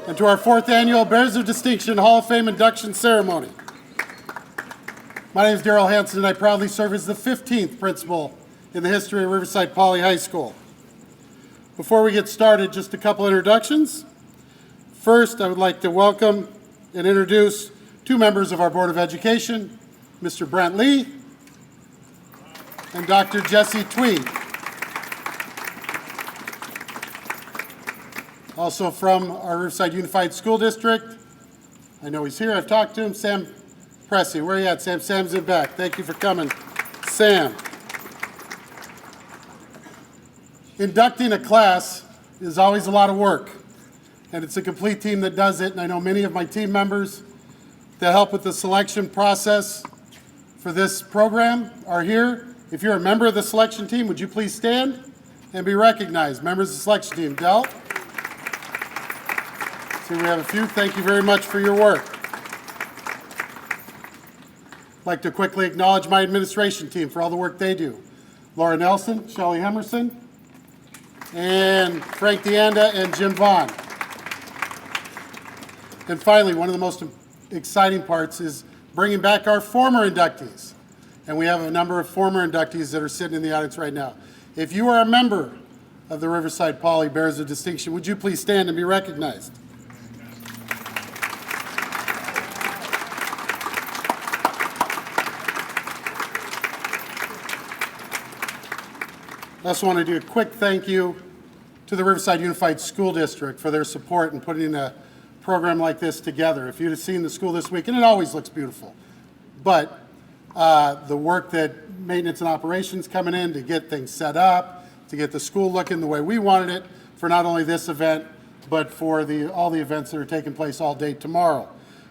and to our 4th Annual Bears of Distinction Hall of Fame induction ceremony. My name is Darrell Hanson, and I proudly serve as the 15th principal in the history of Riverside Poly High School. Before we get started, just a couple introductions. First, I would like to welcome and introduce two members of our Board of Education, Mr. Brent Lee and Dr. Jesse Tweed. Also from our Riverside Unified School District, I know he's here, I've talked to him, Sam Pressey. Where are you at, Sam? Sam's in back. Thank you for coming, Sam. Inducting a class is always a lot of work, and it's a complete team that does it, and I know many of my team members that help with the selection process for this program are here. If you're a member of the selection team, would you please stand and be recognized? Members of the selection team, Del. See, we have a few. Thank you very much for your work. I'd like to quickly acknowledge my administration team for all the work they do. Laura Nelson, Shelley Hemerson, and Frank DeAnda and Jim Vaughn. And finally, one of the most exciting parts is bringing back our former inductees. And we have a number of former inductees that are sitting in the audience right now. If you are a member of the Riverside Poly Bears of Distinction, would you please stand and be recognized? I also want to do a quick thank you to the Riverside Unified School District for their support in putting a program like this together. If you'd have seen the school this week, and it always looks beautiful, but the work that maintenance and operations coming in to get things set up, to get the school looking the way we wanted it for not only this event, but for all the events that are taking place all day tomorrow.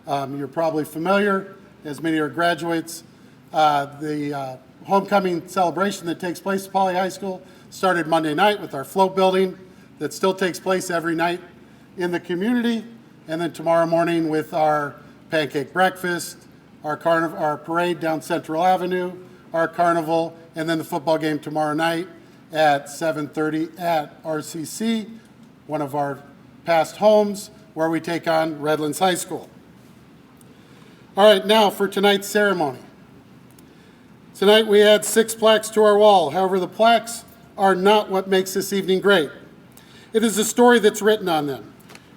You're probably familiar, as many are graduates, the homecoming celebration that takes place at Poly High School started Monday night with our float building that still takes place every night in the community, and then tomorrow morning with our pancake breakfast, our parade down Central Avenue, our carnival, and then the football game tomorrow night at 7:30 at RCC, one of our past homes, where we take on Redlands High School. All right, now for tonight's ceremony. Tonight we add 6 plaques to our wall. However, the plaques are not what makes this evening great. It is the story that's written on them.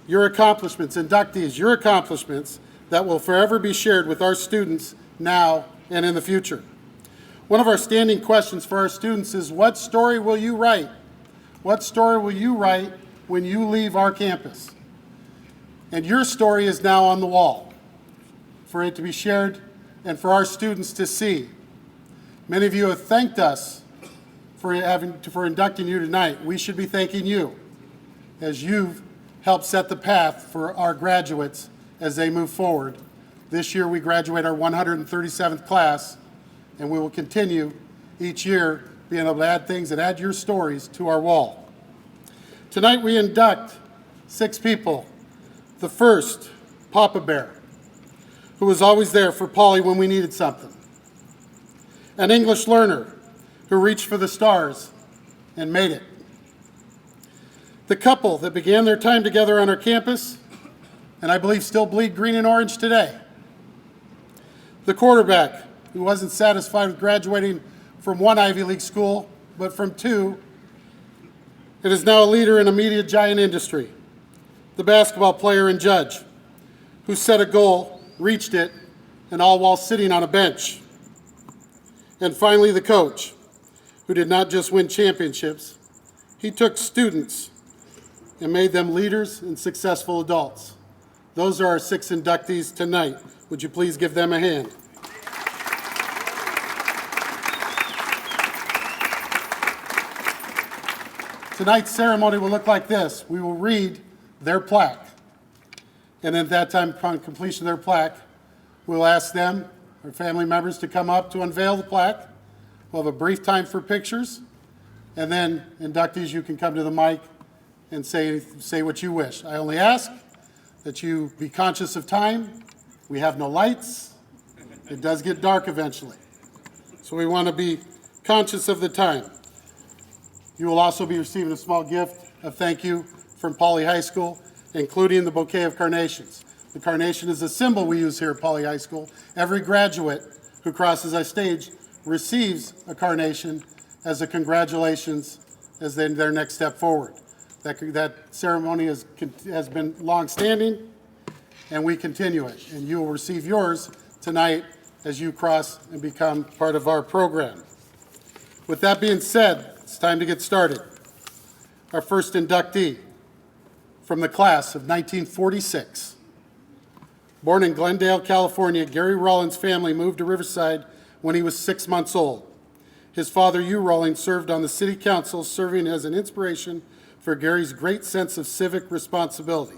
Your accomplishments, inductees, your accomplishments that will forever be shared with our students now and in the future. One of our standing questions for our students is, what story will you write? What story will you write when you leave our campus? And your story is now on the wall for it to be shared and for our students to see. Many of you have thanked us for inducting you tonight. We should be thanking you, as you've helped set the path for our graduates as they move forward. This year we graduate our 137th class, and we will continue each year being able to add things that add your stories to our wall. Tonight we induct 6 people. The first, Papa Bear, who was always there for Polly when we needed something. An English learner who reached for the stars and made it. The couple that began their time together on our campus, and I believe still bleed green and orange today. The quarterback who wasn't satisfied with graduating from one Ivy League school, but from 2, and is now a leader in a media giant industry. The basketball player and judge who set a goal, reached it, and all while sitting on a bench. And finally, the coach, who did not just win championships, he took students and made them leaders and successful adults. Those are our 6 inductees tonight. Would you please give them a hand? Tonight's ceremony will look like this. We will read their plaque. And at that time, upon completion of their plaque, we'll ask them, our family members, to come up to unveil the plaque. We'll have a brief time for pictures, and then inductees, you can come to the mic and say what you wish. I only ask that you be conscious of time. We have no lights. It does get dark eventually. So we want to be conscious of the time. You will also be receiving a small gift of thank you from Poly High School, including the bouquet of carnations. The carnation is a symbol we use here at Poly High School. Every graduate who crosses our stage receives a carnation as a congratulations as their next step forward. That ceremony has been long-standing, and we continue it. And you will receive yours tonight as you cross and become part of our program. With that being said, it's time to get started. Our first inductee from the class of 1946. Born in Glendale, California, Gary Rollins' family moved to Riverside when he was 6 months old. His father, Hugh Rollins, served on the city council, serving as an inspiration for Gary's great sense of civic responsibility.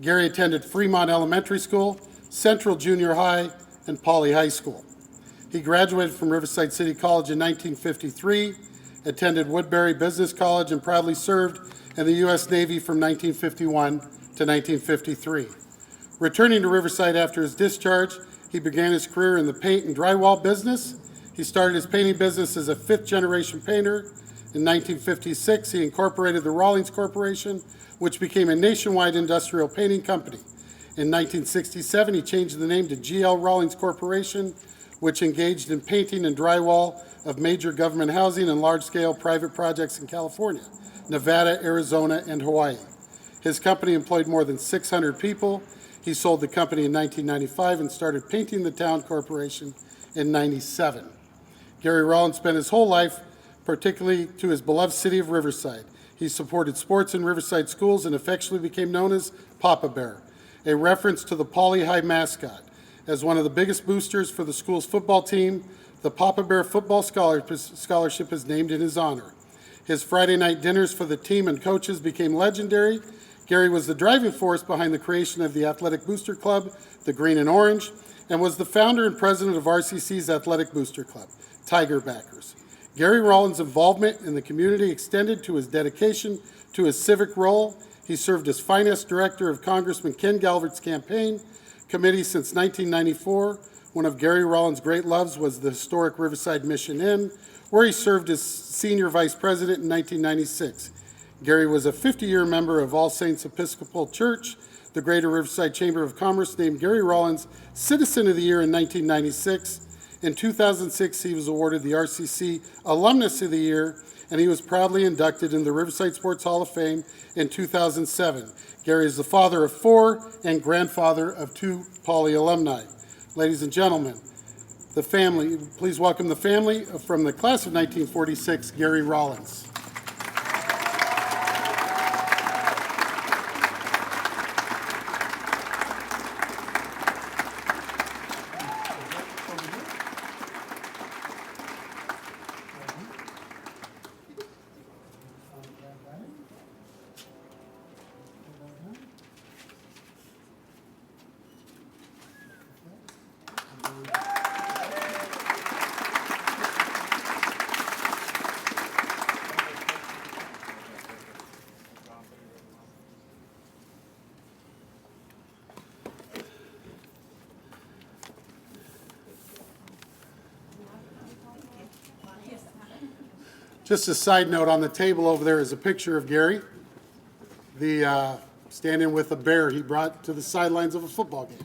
Gary attended Fremont Elementary School, Central Junior High, and Poly High School. He graduated from Riverside City College in 1953, attended Woodbury Business College, and proudly served in the U.S. Navy from 1951 to 1953. Returning to Riverside after his discharge, he began his career in the paint and drywall business. He started his painting business as a fifth-generation painter. In 1956, he incorporated the Rawlings Corporation, which became a nationwide industrial painting company. In 1967, he changed the name to G.L. Rawlings Corporation, which engaged in painting and drywall of major government housing and large-scale private projects in California, Nevada, Arizona, and Hawaii. His company employed more than 600 people. He sold the company in 1995 and started Painting the Town Corporation in 1997. Gary Rollins spent his whole life, particularly to his beloved city of Riverside. He supported sports in Riverside schools and affectionately became known as Papa Bear, a reference to the Poly High mascot. As one of the biggest boosters for the school's football team, the Papa Bear Football Scholarship is named in his honor. His Friday night dinners for the team and coaches became legendary. Gary was the driving force behind the creation of the Athletic Booster Club, the Green and Orange, and was the founder and president of RCC's Athletic Booster Club, Tiger Backers. Gary Rollins' involvement in the community extended to his dedication to his civic role. He served as finance director of Congressman Ken Galvert's campaign committee since 1994. One of Gary Rollins' great loves was the historic Riverside Mission Inn, where he served as senior vice president in 1996. Gary was a 50-year member of All Saints Episcopal Church. The Greater Riverside Chamber of Commerce named Gary Rollins Citizen of the Year in 1996. In 2006, he was awarded the RCC Alumnus of the Year, and he was proudly inducted in the Riverside Sports Hall of Fame in 2007. Gary is the father of 4 and grandfather of 2 Poly alumni. Ladies and gentlemen, the family, please welcome the family from the class of 1946, Gary Rollins. Just a side note, on the table over there is a picture of Gary, standing with a bear he brought to the sidelines of a football game.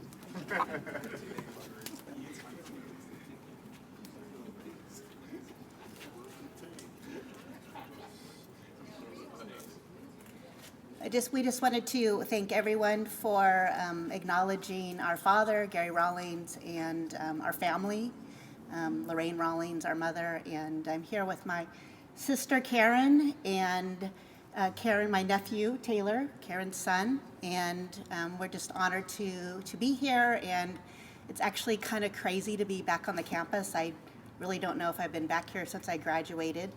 We just wanted to thank everyone for acknowledging our father, Gary Rollins, and our family, Lorraine Rollins, our mother, and I'm here with my sister Karen and Karen, my nephew Taylor, Karen's son, and we're just honored to be here. And it's actually kind of crazy to be back on the campus. I really don't know if I've been back here since I graduated.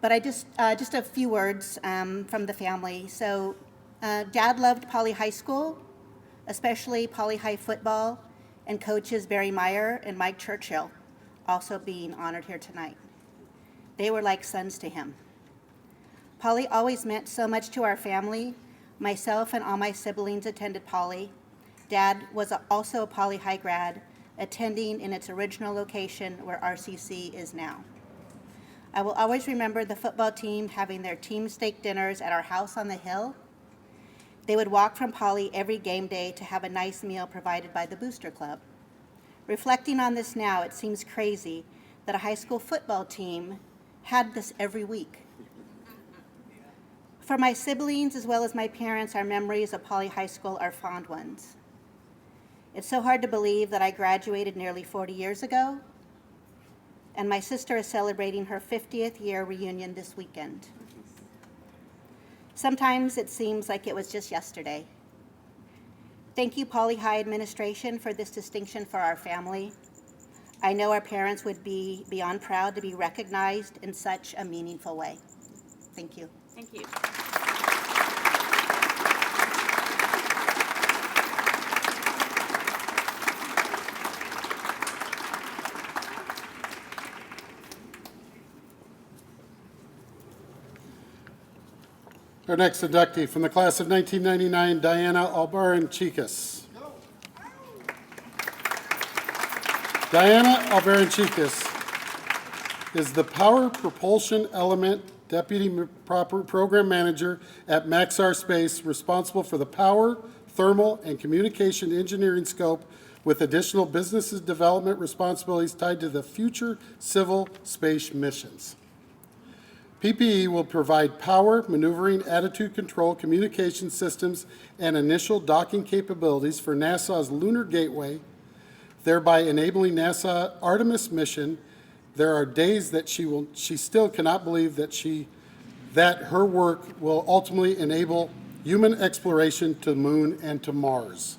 But I just a few words from the family. So Dad loved Poly High School, especially Poly High football, and coaches Barry Meyer and Mike Churchill also being honored here tonight. They were like sons to him. Poly always meant so much to our family. Myself and all my siblings attended Poly. Dad was also a Poly High grad, attending in its original location where RCC is now. I will always remember the football team having their team steak dinners at our house on the hill. They would walk from Poly every game day to have a nice meal provided by the Booster Club. Reflecting on this now, it seems crazy that a high school football team had this every week. For my siblings as well as my parents, our memories of Poly High School are fond ones. It's so hard to believe that I graduated nearly 40 years ago, and my sister is celebrating her 50th year reunion this weekend. Sometimes it seems like it was just yesterday. Thank you, Poly High administration, for this distinction for our family. I know our parents would be beyond proud to be recognized in such a meaningful way. Thank you. Thank you. Our next inductee from the class of 1999, Diana Albaran-Chicas. Diana Albaran-Chicas is the Power Propulsion Element Deputy Program Manager at Maxar Space, responsible for the power, thermal, and communication engineering scope, with additional business development responsibilities tied to the future civil space missions. PPE will provide power, maneuvering, attitude control, communication systems, and initial docking capabilities for NASA's Lunar Gateway, thereby enabling NASA Artemis mission. There are days that she still cannot believe that her work will ultimately enable human exploration to the moon and to Mars.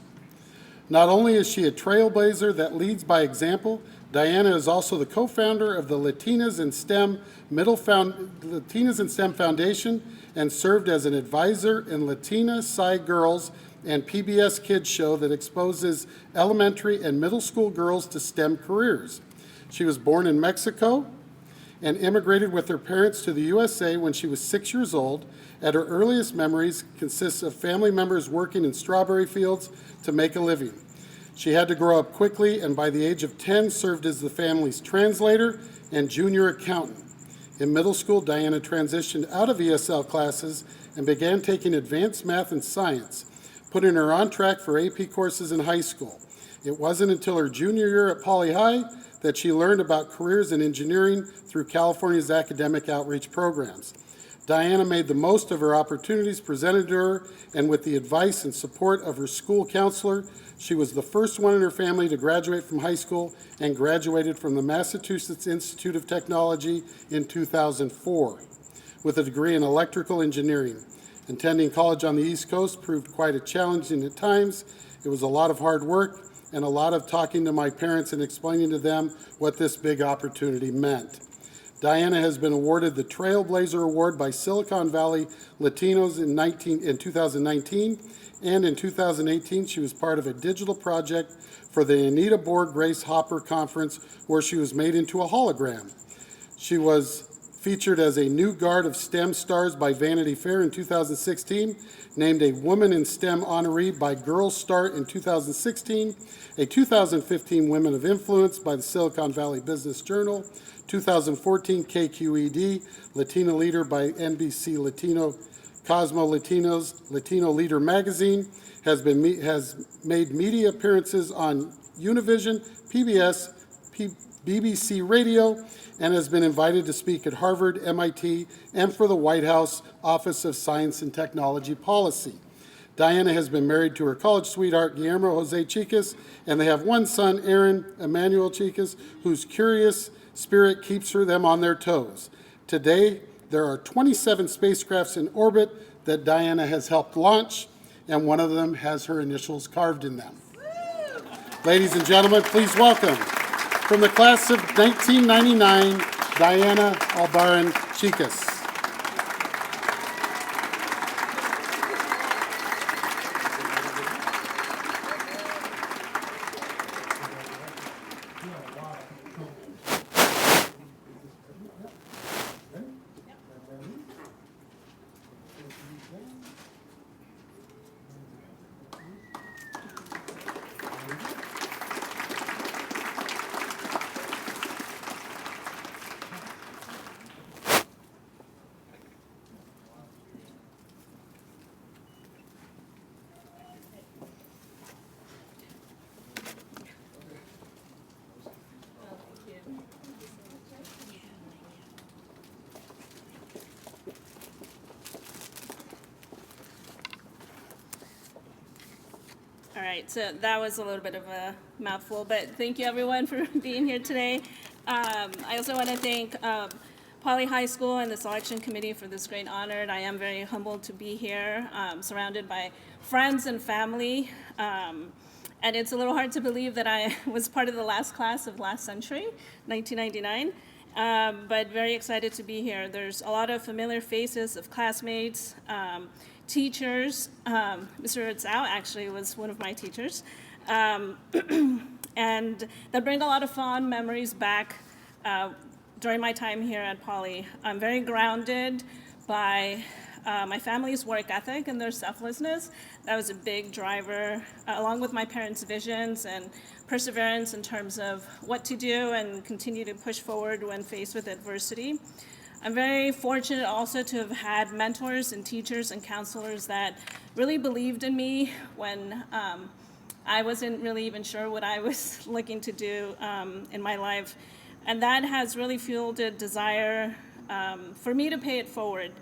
Not only is she a trailblazer that leads by example, Diana is also the co-founder of the Latinas in STEM Foundation and served as an advisor in Latina Psi Girls and PBS Kids show that exposes elementary and middle school girls to STEM careers. She was born in Mexico and immigrated with her parents to the USA when she was 6 years old. At her earliest memories consists of family members working in strawberry fields to make a living. She had to grow up quickly, and by the age of 10 served as the family's translator and junior accountant. In middle school, Diana transitioned out of ESL classes and began taking advanced math and science, putting her on track for AP courses in high school. It wasn't until her junior year at Poly High that she learned about careers in engineering through California's academic outreach programs. Diana made the most of her opportunities presented to her, and with the advice and support of her school counselor, she was the first one in her family to graduate from high school and graduated from the Massachusetts Institute of Technology in 2004 with a degree in electrical engineering. Attending college on the East Coast proved quite challenging at times. It was a lot of hard work and a lot of talking to my parents and explaining to them what this big opportunity meant. Diana has been awarded the Trailblazer Award by Silicon Valley Latinos in 2019, and in 2018 she was part of a digital project for the Anita Borg Grace Hopper Conference where she was made into a hologram. She was featured as a new guard of STEM stars by Vanity Fair in 2016, named a Woman in STEM honoree by Girls Start in 2016, a 2015 Women of Influence by the Silicon Valley Business Journal, 2014 KQED Latino Leader by NBC Latino, Cosmo Latinos, Latino Leader Magazine, has made media appearances on Univision, PBS, BBC Radio, and has been invited to speak at Harvard, MIT, and for the White House Office of Science and Technology Policy. Diana has been married to her college sweetheart, Guillermo Jose Chicas, and they have one son, Aaron Emmanuel Chicas, whose curious spirit keeps them on their toes. Today, there are 27 spacecrafts in orbit that Diana has helped launch, and one of them has her initials carved in them. Ladies and gentlemen, please welcome, from the class of 1999, Diana Albaran-Chicas. All right, so that was a little bit of a mouthful, but thank you everyone for being here today. I also want to thank Poly High School and the selection committee for this great honor. I am very humbled to be here, surrounded by friends and family. And it's a little hard to believe that I was part of the last class of last century, 1999. But very excited to be here. There's a lot of familiar faces of classmates, teachers. Mr. Ritzau actually was one of my teachers. And that bring a lot of fond memories back during my time here at Poly. I'm very grounded by my family's work ethic and their selflessness. That was a big driver, along with my parents' visions and perseverance in terms of what to do and continue to push forward when faced with adversity. I'm very fortunate also to have had mentors and teachers and counselors that really believed in me when I wasn't really even sure what I was looking to do in my life. And that has really fueled a desire for me to pay it forward,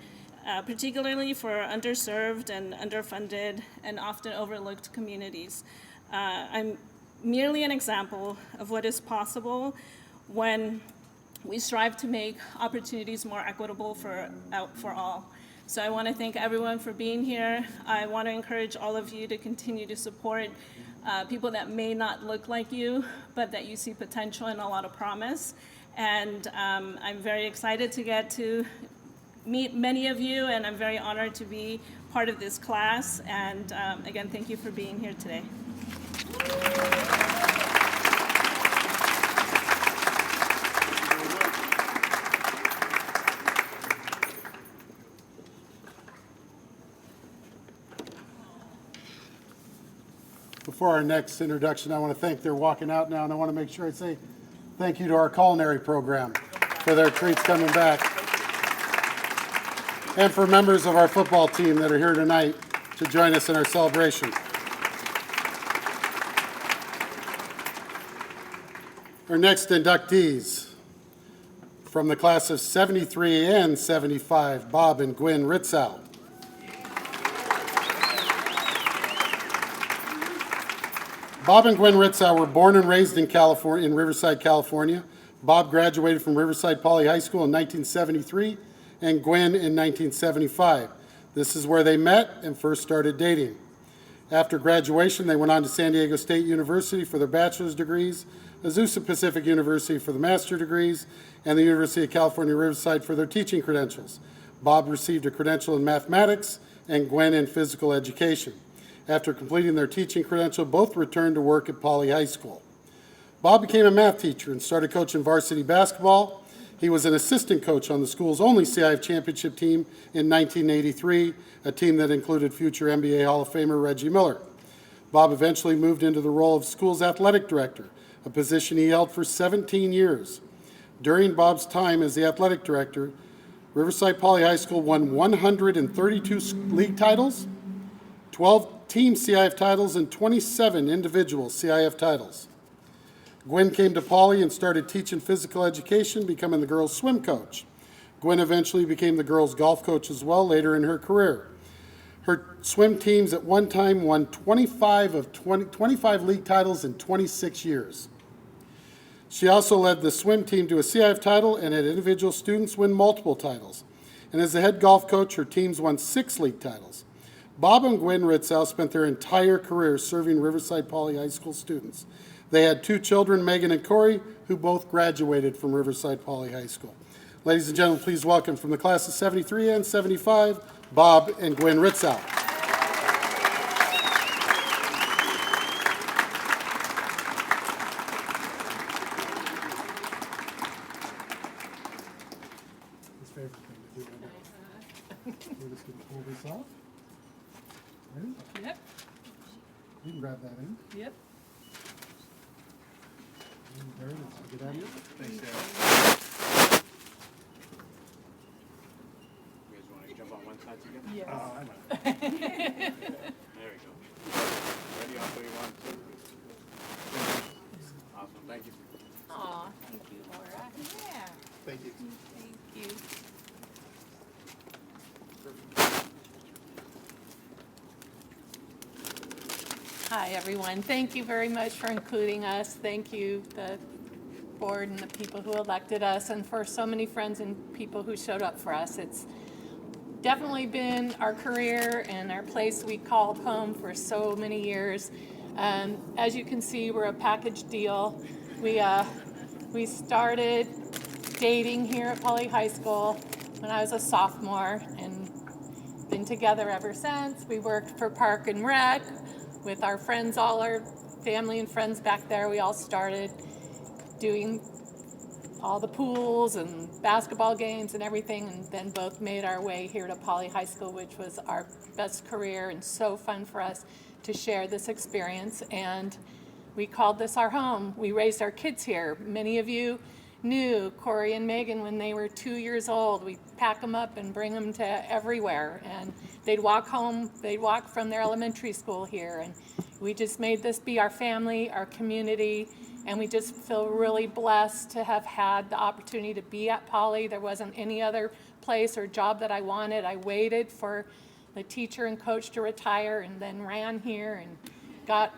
particularly for underserved and underfunded and often overlooked communities. I'm merely an example of what is possible when we strive to make opportunities more equitable for all. So I want to thank everyone for being here. I want to encourage all of you to continue to support people that may not look like you, but that you see potential and a lot of promise. And I'm very excited to get to meet many of you, and I'm very honored to be part of this class. And again, thank you for being here today. Before our next introduction, I want to thank, they're walking out now, and I want to make sure I say thank you to our culinary program for their treats coming back. And for members of our football team that are here tonight to join us in our celebration. Our next inductees from the class of 73 and 75, Bob and Gwen Ritzau. Bob and Gwen Ritzau were born and raised in California, in Riverside, California. Bob graduated from Riverside Poly High School in 1973 and Gwen in 1975. This is where they met and first started dating. After graduation, they went on to San Diego State University for their bachelor's degrees, Azusa Pacific University for the master's degrees, and the University of California, Riverside for their teaching credentials. Bob received a credential in mathematics and Gwen in physical education. After completing their teaching credential, both returned to work at Poly High School. Bob became a math teacher and started coaching varsity basketball. He was an assistant coach on the school's only CIF championship team in 1983, a team that included future NBA Hall of Famer Reggie Miller. Bob eventually moved into the role of school's athletic director, a position he held for 17 years. During Bob's time as the athletic director, Riverside Poly High School won 132 league titles, 12 team CIF titles, and 27 individual CIF titles. Gwen came to Poly and started teaching physical education, becoming the girls' swim coach. Gwen eventually became the girls' golf coach as well later in her career. Her swim teams at one time won 25 league titles in 26 years. She also led the swim team to a CIF title and had individual students win multiple titles. And as the head golf coach, her teams won 6 league titles. Bob and Gwen Ritzau spent their entire career serving Riverside Poly High School students. They had 2 children, Megan and Corey, who both graduated from Riverside Poly High School. Ladies and gentlemen, please welcome from the class of 73 and 75, Bob and Gwen Ritzau. His favorite thing to do. We're just going to pull this off. Ready? Yep. You can grab that in. Yep. There it is. Get out of here. Thanks, Dad. You guys want to jump on one side together? Yes. Oh, I know. There we go. Ready off where you want to? Awesome, thank you. Aw, thank you, Laura. Yeah. Thank you. Thank you. Hi, everyone. Thank you very much for including us. Thank you, the board and the people who elected us, and for so many friends and people who showed up for us. It's definitely been our career and our place we called home for so many years. As you can see, we're a package deal. We started dating here at Poly High School when I was a sophomore and been together ever since. We worked for Park and Rec with our friends, all our family and friends back there. We all started doing all the pools and basketball games and everything, and then both made our way here to Poly High School, which was our best career and so fun for us to share this experience. And we called this our home. We raised our kids here. Many of you knew Corey and Megan when they were 2 years old. We'd pack them up and bring them to everywhere, and they'd walk home, they'd walk from their elementary school here, and we just made this be our family, our community, and we just feel really blessed to have had the opportunity to be at Poly. There wasn't any other place or job that I wanted. I waited for the teacher and coach to retire and then ran here and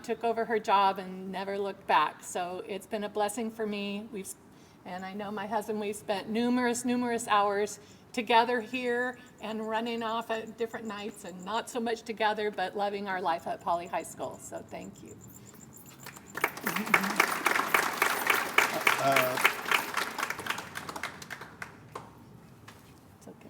took over her job and never looked back. So it's been a blessing for me. And I know my husband, we've spent numerous hours together here and running off at different nights and not so much together, but loving our life at Poly High School. So thank you. It's okay.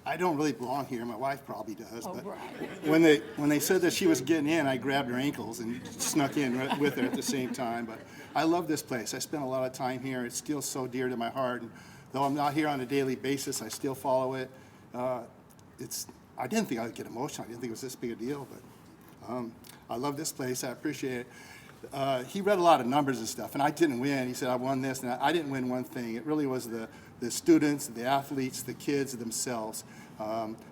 I don't really belong here. My wife probably does. Oh, But right. when they said that she was getting in, I grabbed her ankles and snuck in right with her at the same time. But I love this place. I spent a lot of time here. It's still so dear to my heart. And though I'm not here on a daily basis, I still follow it. I didn't think I would get emotional. I didn't think it was this big a deal. But I love this place. I appreciate it. He read a lot of numbers and stuff, and I didn't win. He said, I won this, and I didn't win one thing. It really was the students, the athletes, the kids themselves.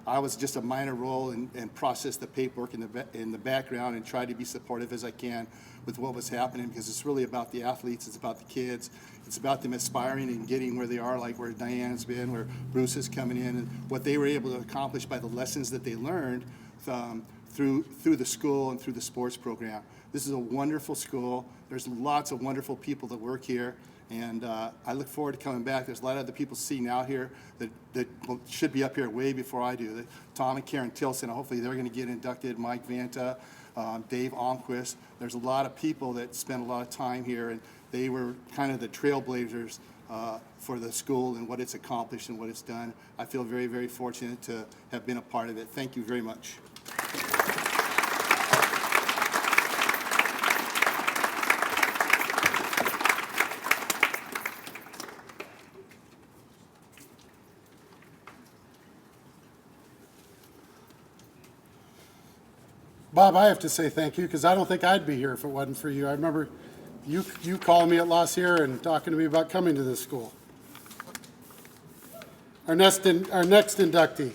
I was just a minor role and processed the paperwork in the background and tried to be supportive as I can with what was happening, because it's really about the athletes, it's about the kids, it's about them aspiring and getting where they are, like where Diane's been, where Bruce is coming in, and what they were able to accomplish by the lessons that they learned through the school and through the sports program. This is a wonderful school. There's lots of wonderful people that work here, and I look forward to coming back. There's a lot of other people sitting out here that should be up here way before I do. Tom and Karen Tilson, hopefully they're going to get inducted. Mike Vanta, Dave Almquist. There's a lot of people that spend a lot of time here, and they were kind of the trailblazers for the school and what it's accomplished and what it's done. I feel very, very fortunate to have been a part of it. Thank you very much. Bob, I have to say thank you, because I don't think I'd be here if it wasn't for you. I remember you calling me at La Sierra and talking to me about coming to this school. Our next inductee,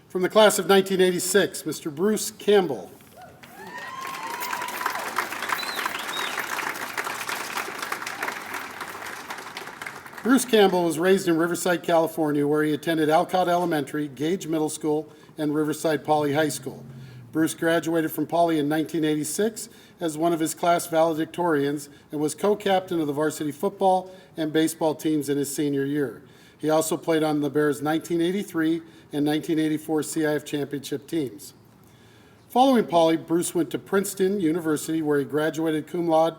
from the class of 1986, Mr. Bruce Campbell. Bruce Campbell was raised in Riverside, California, where he attended Alcott Elementary, Gage Middle School, and Riverside Poly High School. Bruce graduated from Poly in 1986 as one of his class valedictorians and was co-captain of the varsity football and baseball teams in his senior year. He also played on the Bears' 1983 and 1984 CIF championship teams. Following Poly, Bruce went to Princeton University, where he graduated cum laude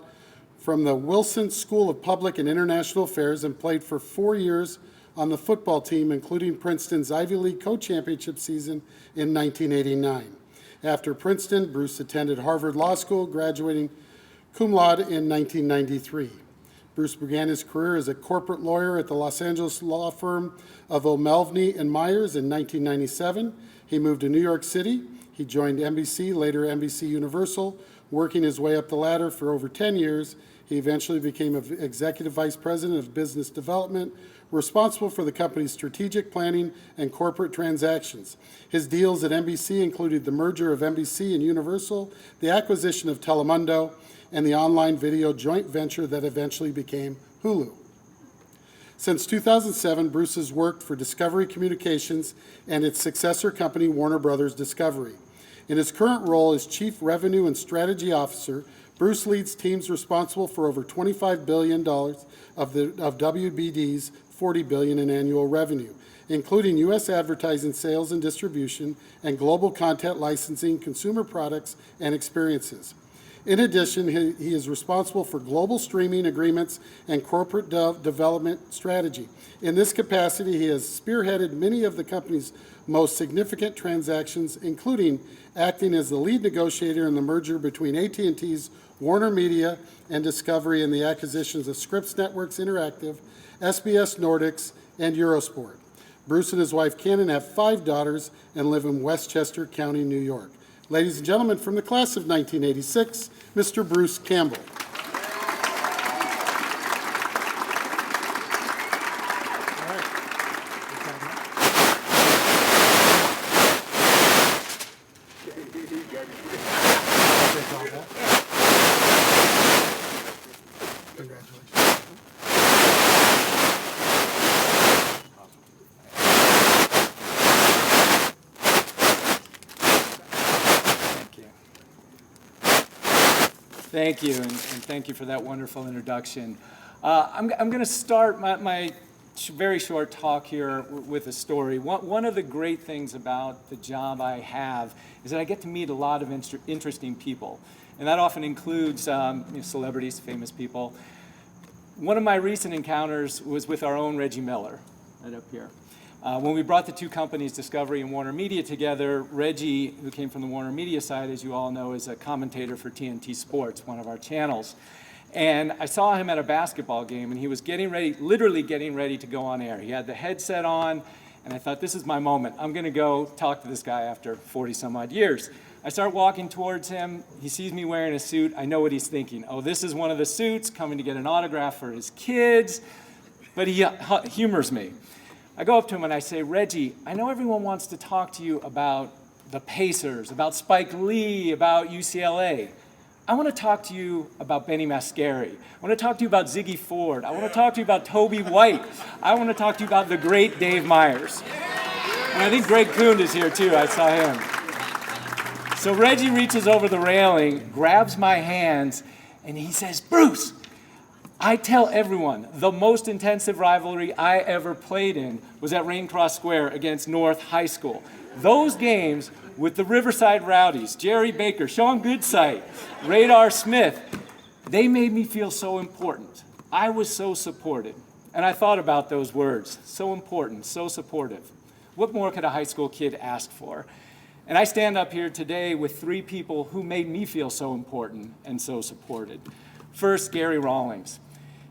from the Wilson School of Public and International Affairs and played for 4 years on the football team, including Princeton's Ivy League co-championship season in 1989. After Princeton, Bruce attended Harvard Law School, graduating cum laude in 1993. Bruce began his career as a corporate lawyer at the Los Angeles law firm of O'Melveny and Myers in 1997. He moved to New York City. He joined NBC, later NBC Universal, working his way up the ladder for over 10 years. He eventually became executive vice president of business development, responsible for the company's strategic planning and corporate transactions. His deals at NBC included the merger of NBC and Universal, the acquisition of Telemundo, and the online video joint venture that eventually became Hulu. Since 2007, Bruce has worked for Discovery Communications and its successor company, Warner Brothers Discovery. In his current role as Chief Revenue and Strategy Officer, Bruce leads teams responsible for over $25 billion of WBD's $40 billion in annual revenue, including U.S. advertising sales and distribution and global content licensing, consumer products, and experiences. In addition, he is responsible for global streaming agreements and corporate development strategy. In this capacity, he has spearheaded many of the company's most significant transactions, including acting as the lead negotiator in the merger between AT&T's Warner Media and Discovery and the acquisitions of Scripps Networks Interactive, SBS Nordics, and Eurosport. Bruce and his wife Cannon have 5 daughters and live in Westchester County, New York. Ladies and gentlemen, from the class of 1986, Mr. Bruce Campbell. Thank you, and thank you for that wonderful introduction. I'm going to start my very short talk here with a story. One of the great things about the job I have is that I get to meet a lot of interesting people, and that often includes celebrities, famous people. One of my recent encounters was with our own Reggie Miller, right up here. When we brought the two companies, Discovery and Warner Media, together, Reggie, who came from the Warner Media side, as you all know, is a commentator for TNT Sports, one of our channels. And I saw him at a basketball game, and he was getting ready, literally getting ready to go on air. He had the headset on, and I thought, this is my moment. I'm going to go talk to this guy after 40-some-odd years. I start walking towards him. He sees me wearing a suit. I know what he's thinking. Oh, this is one of the suits, coming to get an autograph for his kids. But he humors me. I go up to him and I say, Reggie, I know everyone wants to talk to you about the Pacers, about Spike Lee, about UCLA. I want to talk to you about Benny Mascari. I want to talk to you about Ziggy Ford. I want to talk to you about Toby White. I want to talk to you about the great Dave Myers. And I think Greg Kuhn is here too. I saw him. So Reggie reaches over the railing, grabs my hands, and he says, Bruce, I tell everyone, the most intensive rivalry I ever played in was at Raincross Square against North High School. Those games with the Riverside Rowdies, Jerry Baker, Sean Goodsight, Radar Smith, they made me feel so important. I was so supported. And I thought about those words, so important, so supportive. What more could a high school kid ask for? And I stand up here today with 3 people who made me feel so important and so supported. First, Gary Rawlings.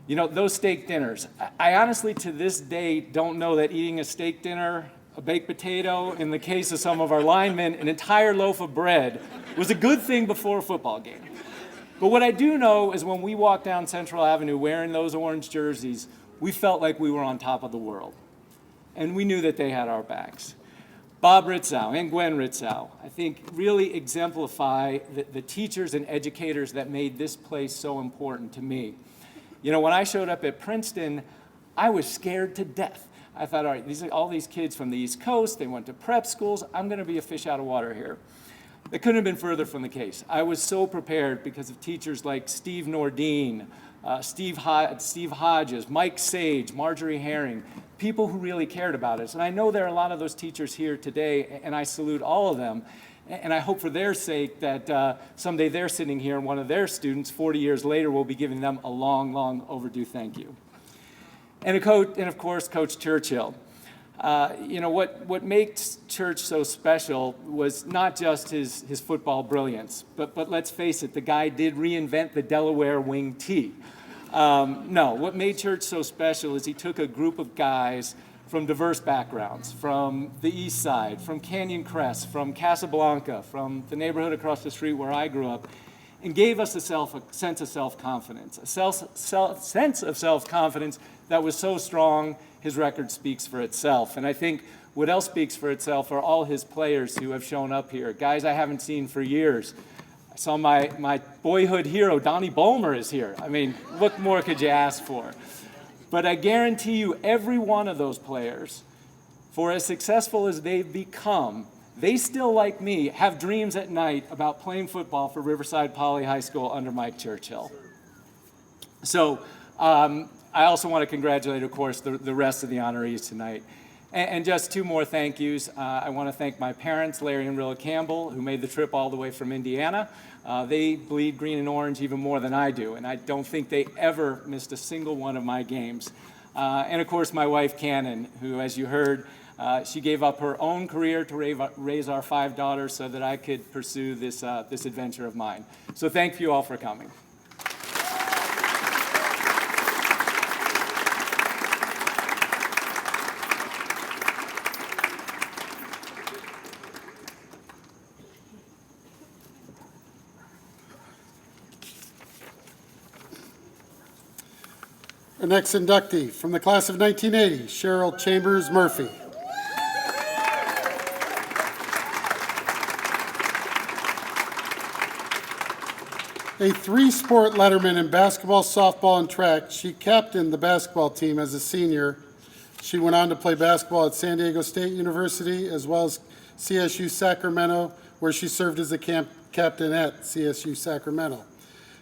You know, those steak dinners, I honestly to this day don't know that eating a steak dinner, a baked potato, in the case of some of our linemen, an entire loaf of bread, was a good thing before a football game. But what I do know is when we walked down Central Avenue wearing those orange jerseys, we felt like we were on top of the world. And we knew that they had our backs. Bob Ritzow and Gwen Ritzow, I think, really exemplify the teachers and educators that made this place so important to me. You know, when I showed up at Princeton, I was scared to death. I thought, all right, these are all these kids from the East Coast, they went to prep schools, I'm going to be a fish out of water here. It couldn't have been further from the case. I was so prepared because of teachers like Steve Nordine, Steve Hodges, Mike Sage, Marjorie Herring, people who really cared about us. And I know there are a lot of those teachers here today, and I salute all of them. And I hope for their sake that someday they're sitting here and one of their students 40 years later will be giving them a long, long overdue thank you. And of course, Coach Churchill. You know, what makes Church so special was not just his football brilliance, but let's face it, the guy did reinvent the Delaware wing tee. No, what made Church so special is he took a group of guys from diverse backgrounds, from the East Side, from Canyon Crest, from Casablanca, from the neighborhood across the street where I grew up, and gave us a sense of self-confidence, a sense of self-confidence that was so strong, his record speaks for itself. And I think what else speaks for itself are all his players who have shown up here, guys I haven't seen for years. I saw my boyhood hero, Donnie Bulmer, is here. I mean, what more could you ask for? But I guarantee you, every one of those players, for as successful as they've become, they still, like me, have dreams at night about playing football for Riverside Poly High School under Mike Churchill. So I also want to congratulate, of course, the rest of the honorees tonight. And just two more thank yous. I want to thank my parents, Larry and Rilla Campbell, who made the trip all the way from Indiana. They bleed green and orange even more than I do, and I don't think they ever missed a single one of my games. And of course, my wife, Cannon, who, as you heard, she gave up her own career to raise our 5 daughters so that I could pursue this adventure of mine. So thank you all for coming. Our next inductee from the class of 1980, Cheryl Chambers Murphy. A 3-sport letterman in basketball, softball, and track, she captained the basketball team as a senior. She went on to play basketball at San Diego State University as well as CSU Sacramento, where she served as a captain at CSU Sacramento.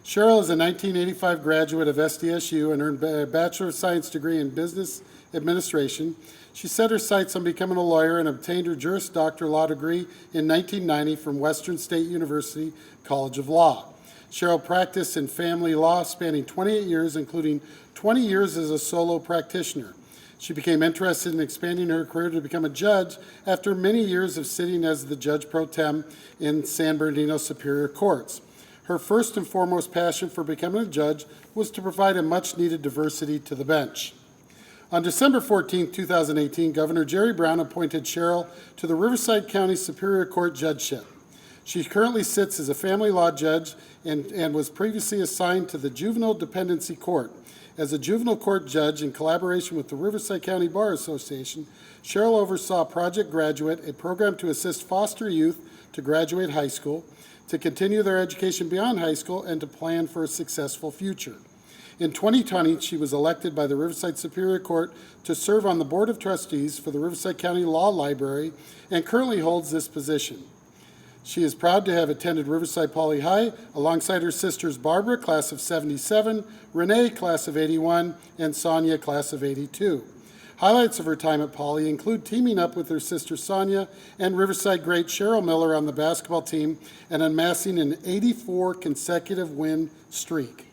Cheryl is a 1985 graduate of SDSU and earned a Bachelor of Science degree in Business Administration. She set her sights on becoming a lawyer and obtained her Juris Doctor law degree in 1990 from Western State University College of Law. Cheryl practiced in family law spanning 28 years, including 20 years as a solo practitioner. She became interested in expanding her career to become a judge after many years of sitting as the judge pro tem in San Bernardino Superior Courts. Her first and foremost passion for becoming a judge was to provide a much-needed diversity to the bench. On December 14, 2018, Governor Jerry Brown appointed Cheryl to the Riverside County Superior Court judgeship. She currently sits as a family law judge and was previously assigned to the Juvenile Dependency Court. As a juvenile court judge in collaboration with the Riverside County Bar Association, Cheryl oversaw Project Graduate, a program to assist foster youth to graduate high school, to continue their education beyond high school, and to plan for a successful future. In 2020, she was elected by the Riverside Superior Court to serve on the Board of Trustees for the Riverside County Law Library and currently holds this position. She is proud to have attended Riverside Poly High alongside her sisters Barbara, class of 77, Renee, class of 81, and Sonia, class of 82. Highlights of her time at Poly include teaming up with her sister Sonia and Riverside great Cheryl Miller on the basketball team and amassing an 84 consecutive win streak.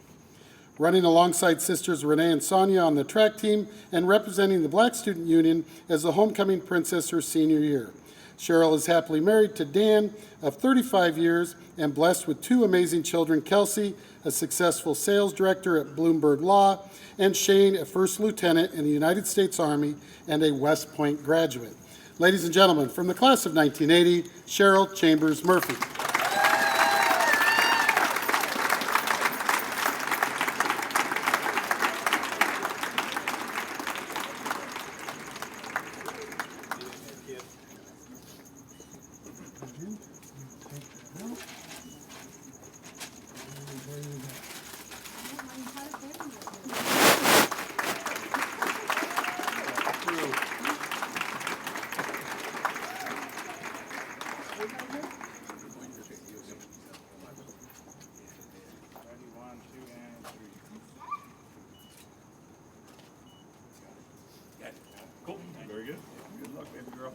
Running alongside sisters Renee and Sonia on the track team and representing the Black Student Union as the homecoming princess her senior year. Cheryl is happily married to Dan of 35 years and blessed with 2 amazing children, Kelsey, a successful sales director at Bloomberg Law, and Shane, a first lieutenant in the United States Army and a West Point graduate. Ladies and gentlemen, from the class of 1980, Cheryl Chambers Murphy. Cool. Very good. Good luck, baby girl.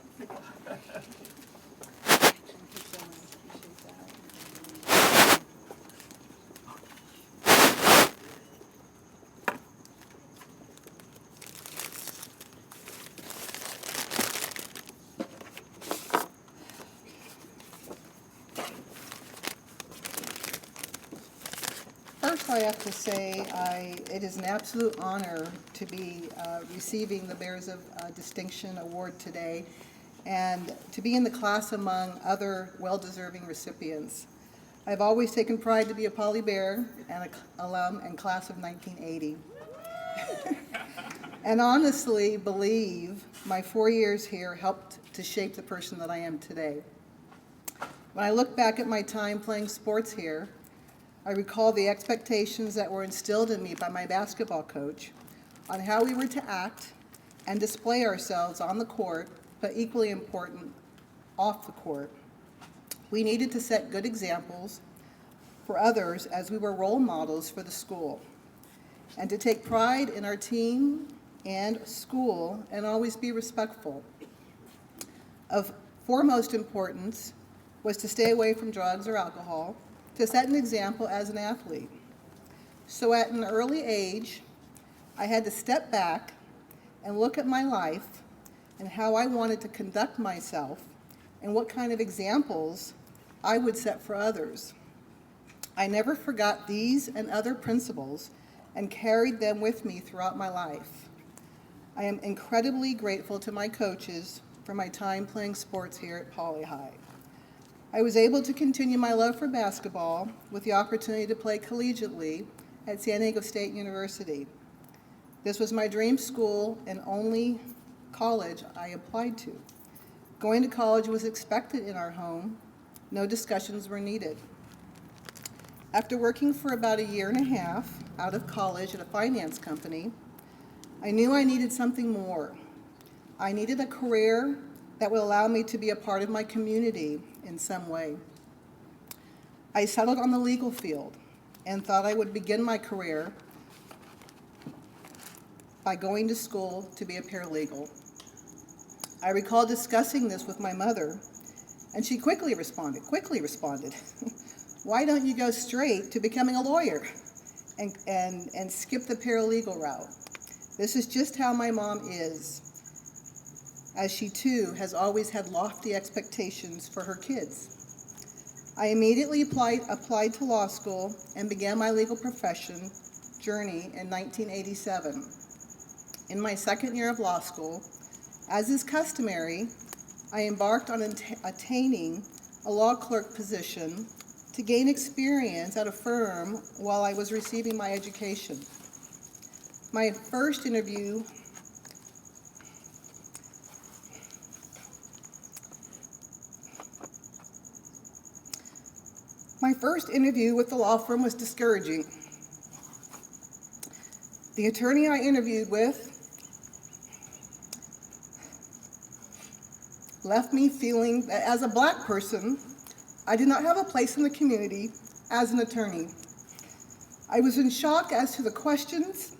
First, I have to say it is an absolute honor to be receiving the Bears of Distinction Award today and to be in the class among other well-deserving recipients. I've always taken pride to be a Poly Bear and an alum and class of 1980. And honestly believe my 4 years here helped to shape the person that I am today. When I look back at my time playing sports here, I recall the expectations that were instilled in me by my basketball coach on how we were to act and display ourselves on the court, but equally important, off the court. We needed to set good examples for others as we were role models for the school, and to take pride in our team and school and always be respectful. Of foremost importance was to stay away from drugs or alcohol, to set an example as an athlete. So at an early age, I had to step back and look at my life and how I wanted to conduct myself and what kind of examples I would set for others. I never forgot these and other principles and carried them with me throughout my life. I am incredibly grateful to my coaches for my time playing sports here at Poly High. I was able to continue my love for basketball with the opportunity to play collegiately at San Diego State University. This was my dream school and only college I applied to. Going to college was expected in our home. No discussions were needed. After working for about a year and a half out of college at a finance company, I knew I needed something more. I needed a career that would allow me to be a part of my community in some way. I settled on the legal field and thought I would begin my career by going to school to be a paralegal. I recall discussing this with my mother, and she quickly responded, why don't you go straight to becoming a lawyer and skip the paralegal route? This is just how my mom is, as she too has always had lofty expectations for her kids. I immediately applied to law school and began my legal profession journey in 1987. In my second year of law school, as is customary, I embarked on attaining a law clerk position to gain experience at a firm while I was receiving my education. My first interview with the law firm was discouraging. The attorney I interviewed with left me feeling that as a Black person, I did not have a place in the community as an attorney. I was in shock as to the questions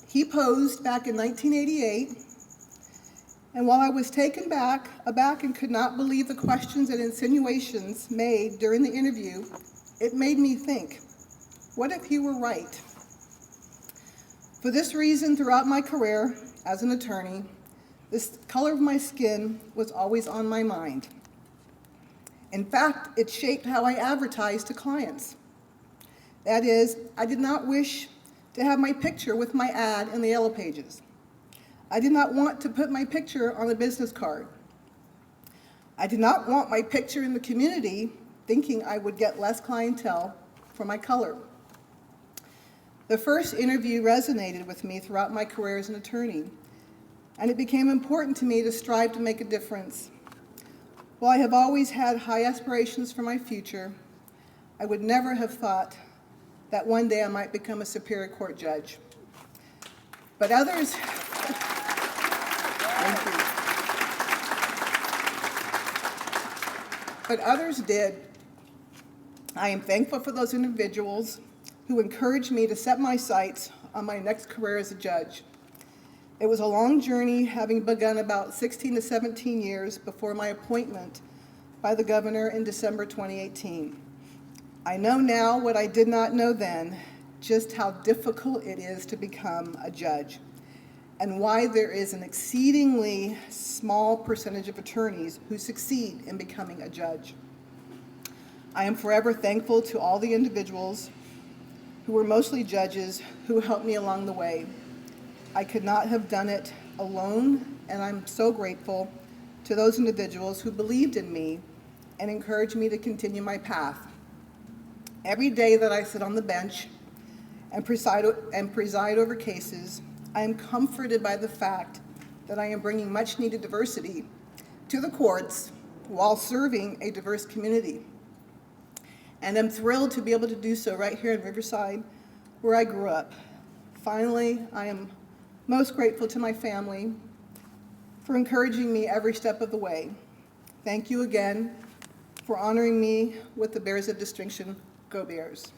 he posed back in 1988, and while I was taken aback and could not believe the questions and insinuations made during the interview, it made me think, what if he were right? For this reason, throughout my career as an attorney, this color of my skin was always on my mind. In fact, it shaped how I advertised to clients. That is, I did not wish to have my picture with my ad in the Yellow Pages. I did not want to put my picture on a business card. I did not want my picture in the community, thinking I would get less clientele for my color. The first interview resonated with me throughout my career as an attorney, and it became important to me to strive to make a difference. While I have always had high aspirations for my future, I would never have thought that one day I might become a Superior Court judge. But others, thank you. But others did. I am thankful for those individuals who encouraged me to set my sights on my next career as a judge. It was a long journey, having begun about 16 to 17 years before my appointment by the governor in December 2018. I know now what I did not know then, just how difficult it is to become a judge, and why there is an exceedingly small percentage of attorneys who succeed in becoming a judge. I am forever thankful to all the individuals who were mostly judges who helped me along the way. I could not have done it alone, and I'm so grateful to those individuals who believed in me and encouraged me to continue my path. Every day that I sit on the bench and preside over cases, I am comforted by the fact that I am bringing much needed diversity to the courts while serving a diverse community. And I'm thrilled to be able to do so right here in Riverside, where I grew up. Finally, I am most grateful to my family for encouraging me every step of the way. Thank you again for honoring me with the Bears of Distinction. Go Bears.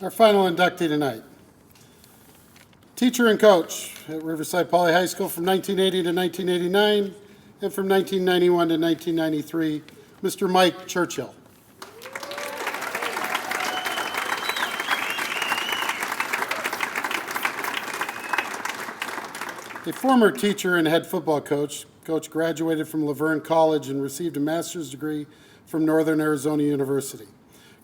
Our final inductee tonight. Teacher and coach at Riverside Poly High School from 1980 to 1989 and from 1991 to 1993, Mr. Mike Churchill. A former teacher and head football coach, Coach graduated from Laverne College and received a master's degree from Northern Arizona University.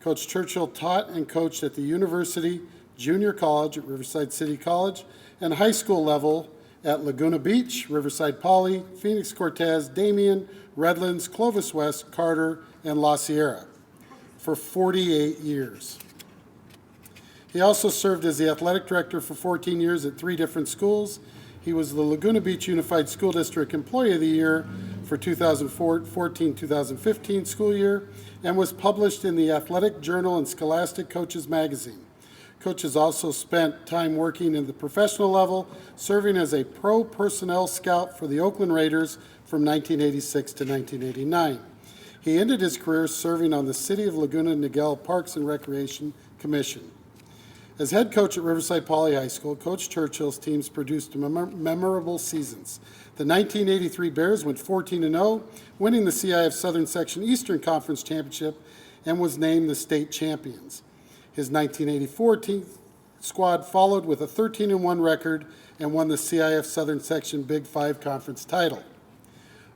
Coach Churchill taught and coached at the University Junior College at Riverside City College and high school level at Laguna Beach, Riverside Poly, Phoenix Cortez, Damien, Redlands, Clovis West, Carter, and La Sierra for 48 years. He also served as the athletic director for 14 years at 3 different schools. He was the Laguna Beach Unified School District Employee of the Year for 2014-2015 school year and was published in the Athletic Journal and Scholastic Coaches magazine. Coach has also spent time working in the professional level, serving as a pro personnel scout for the Oakland Raiders from 1986 to 1989. He ended his career serving on the City of Laguna Niguel Parks and Recreation Commission. As head coach at Riverside Poly High School, Coach Churchill's teams produced memorable seasons. The 1983 Bears went 14-0, winning the CIF Southern Section Eastern Conference Championship and was named the state champions. His 1984 team squad followed with a 13-1 record and won the CIF Southern Section Big Five Conference title.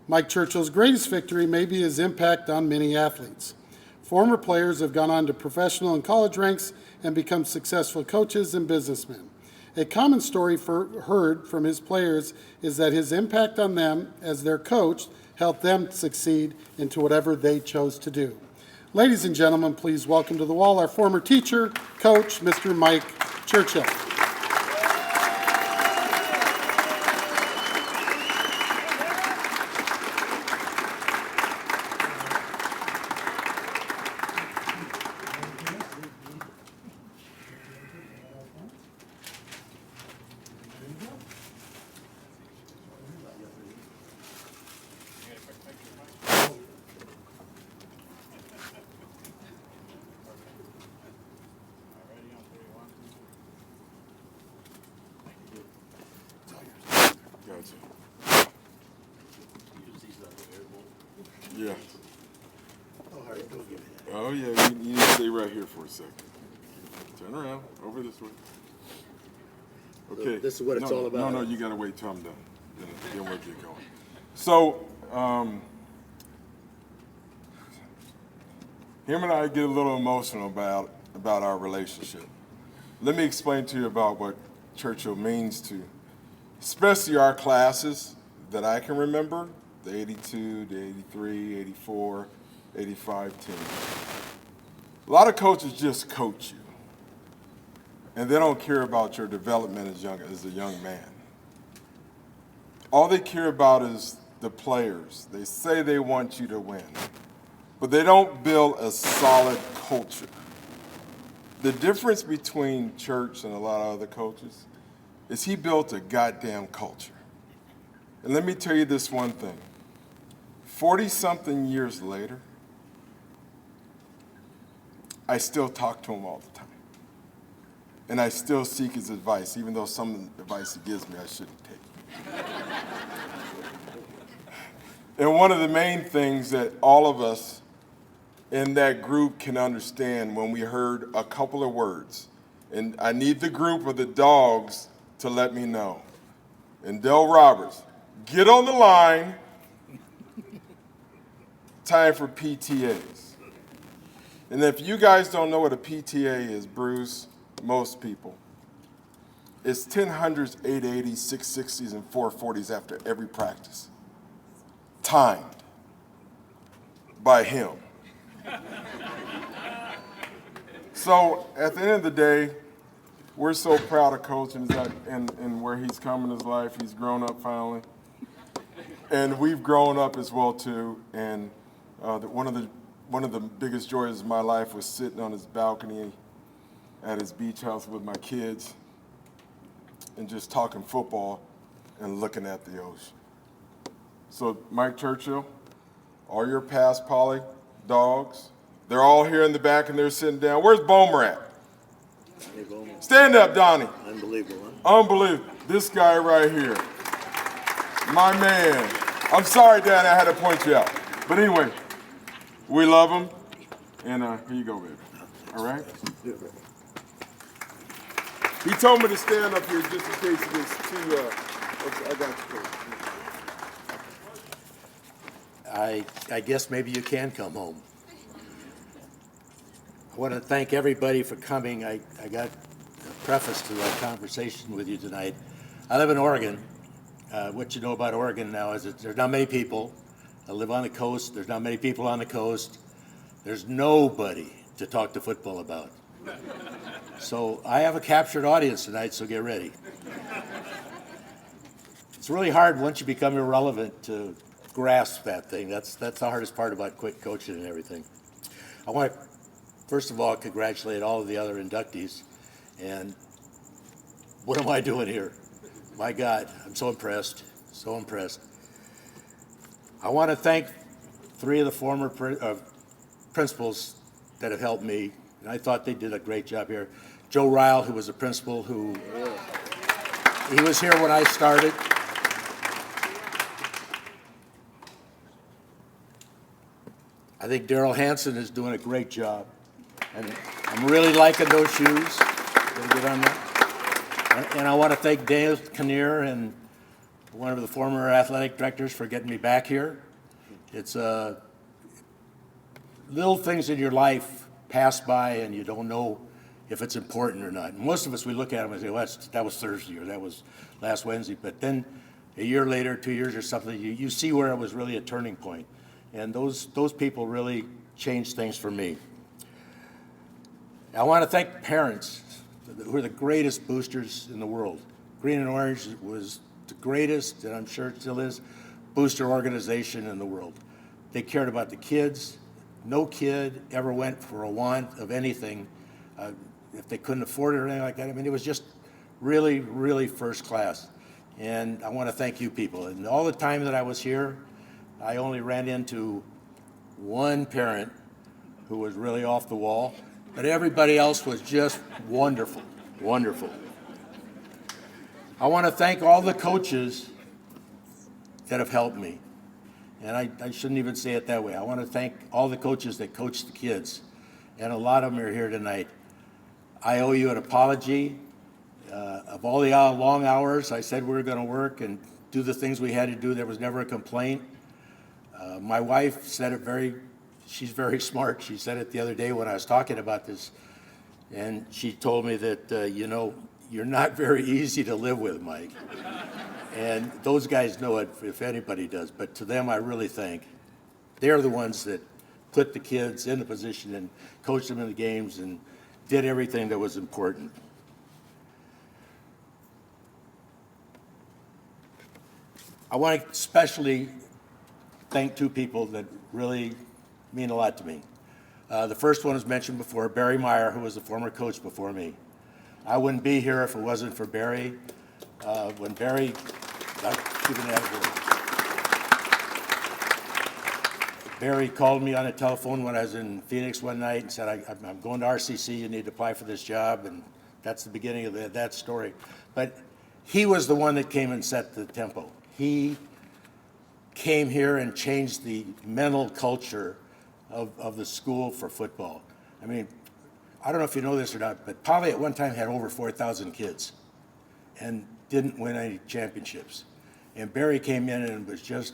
Mike Churchill's greatest victory may be his impact on many athletes. Former players have gone on to professional and college ranks and become successful coaches and businessmen. A common story heard from his players is that his impact on them as their coach helped them succeed into whatever they chose to do. Ladies and gentlemen, please welcome to the wall our former teacher, coach, Mr. Mike Churchill. Yeah. Oh, yeah, you need to stay right here for a second. Turn around, over this way. Okay. This is what it's all about. No, you gotta wait till I'm done. Then we'll get going. So, him and I get a little emotional about our relationship. Let me explain to you about what Churchill means to, especially our classes that I can remember, the 82, the 83, 84, 85 team. A lot of coaches just coach you, and they don't care about your development as a young man. All they care about is the players. They say they want you to win, but they don't build a solid culture. The difference between Church and a lot of other coaches is he built a goddamn culture. And let me tell you this one thing. 40-something years later, I still talk to him all the time. And I still seek his advice, even though some of the advice he gives me I shouldn't take. And one of the main things that all of us in that group can understand when we heard a couple of words, and I need the group of the dogs to let me know. And Del Roberts, get on the line, time for PTAs. And if you guys don't know what a PTA is, Bruce, most people, it's 1000s, 880s, 660s, and 440s after every practice. Timed by him. So at the end of the day, we're so proud of Coach and where he's come in his life. He's grown up finally. And we've grown up as well too. And one of the biggest joys of my life was sitting on his balcony at his beach house with my kids and just talking football and looking at the ocean. So Mike Churchill, all your past Poly dogs, they're all here in the back and they're sitting down. Where's Bomer at? Stand up, Donnie. Unbelievable. Unbelievable. This guy right here. My man. I'm sorry, Dad, I had to point you out. But anyway, we love him. And here you go, baby. All right? He told me to stand up here just in case it gets too, okay, I got you. I guess maybe you can come home. I want to thank everybody for coming. I got a preface to our conversation with you tonight. I live in Oregon. What you know about Oregon now is that there's not many people. I live on the coast. There's not many people on the coast. There's nobody to talk to football about. So I have a captured audience tonight, so get ready. It's really hard once you become irrelevant to grasp that thing. That's the hardest part about quick coaching and everything. I want to, first of all, congratulate all of the other inductees. And what am I doing here? My God, I'm so impressed, so impressed. I want to thank 3 of the former principals that have helped me, and I thought they did a great job here. Joe Ryle, who was a principal, he was here when I started. I think Daryl Hansen is doing a great job, and I'm really liking those shoes. Gotta get on that. And I want to thank Dave Kinnear and one of the former athletic directors for getting me back here. It's little things in your life pass by and you don't know if it's important or not. And most of us, we look at them and say, well, that was Thursday or that was last Wednesday. But then a year later, 2 years or something, you see where it was really a turning point. And those people really changed things for me. I want to thank parents who are the greatest boosters in the world. Green and Orange was the greatest, and I'm sure it still is, booster organization in the world. They cared about the kids. No kid ever went for a want of anything if they couldn't afford it or anything like that. I mean, it was just really, really first class. And I want to thank you people. And all the time that I was here, I only ran into one parent who was really off the wall, but everybody else was just wonderful, wonderful. I want to thank all the coaches that have helped me. And I shouldn't even say it that way. I want to thank all the coaches that coach the kids. And a lot of them are here tonight. I owe you an apology. Of all the long hours I said we were going to work and do the things we had to do, there was never a complaint. My wife said it she's very smart. She said it the other day when I was talking about this. And she told me that, you're not very easy to live with, Mike. And those guys know it if anybody does. But to them, I really think they're the ones that put the kids in the position and coached them in the games and did everything that was important. I want to especially thank 2 people that really mean a lot to me. The first one was mentioned before, Barry Meyer, who was the former coach before me. I wouldn't be here if it wasn't for Barry. When Barry, Barry called me on the telephone when I was in Phoenix one night and said, I'm going to RCC, you need to apply for this job, and that's the beginning of that story. But he was the one that came and set the tempo. He came here and changed the mental culture of the school for football. I mean, I don't know if you know this or not, but Poly at one time had over 4,000 kids and didn't win any championships. And Barry came in and it was just